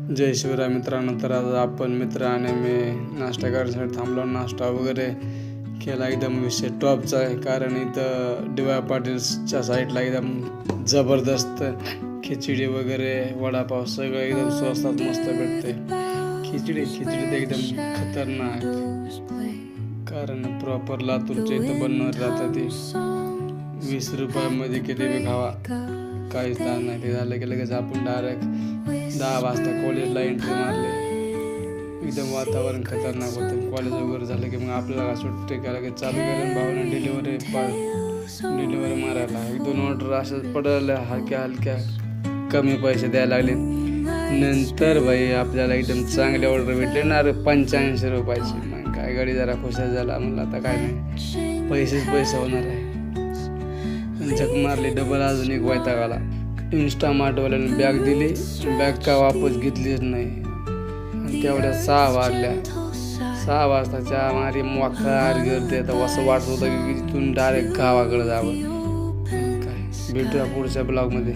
जय शिवराय मित्रांनो. तर आज आपण मित्र आणि मी नाश्ता करण्यासाठी थांबलो. नाश्ता वगैरे केला. एकदम विषय टॉपचा आहे, कारण इथं DY पाटीलच्या साईडला एकदम जबरदस्त खिचडी वगैरे वडापाव सगळं एकदम स्वस्तात मस्त भेटते. खिचडी तर एकदम खतरनाक, कारण प्रॉपर लातूरच्या इथं बनवत राहतात. ती 20 रुपयामध्ये किती बी खावा, काहीच ताण नाही. ते झालं की लगेच आपण डायरेक्ट 10 वाजता कॉलेजला एंट्री मारले. एकदम वातावरण खतरनाक होतं. कॉलेज वगैरे झालं की मग आपल्याला सुट्टी का लगेच चालू केलं. भावाने डिलिव्हरी मारायला 1-2 ऑर्डर असं पडल्या हलक्या कमी पैसे द्यायला लागले. नंतर भाई आपल्याला एकदम चांगले ऑर्डर भेटले ना, 85 रुपयाची. मग काय गाडी जरा खुश झाला. म्हणलं आता काय नाही, पैसे होणार आहे. झक मारली. डबल अजून एक वैताग आला. इन्स्टामार्टवाल्याने बॅग दिली, बॅग का वापस घेतलीच नाही. आणि तेवढ्या 6 वाजल्या. 6 वाजताच्या मारी मोकार गर्दी. तर असं वाटत होतं की तिथून डायरेक्ट गावाकडे जावं. काय भेटूया पुढच्या ब्लॉगमध्ये.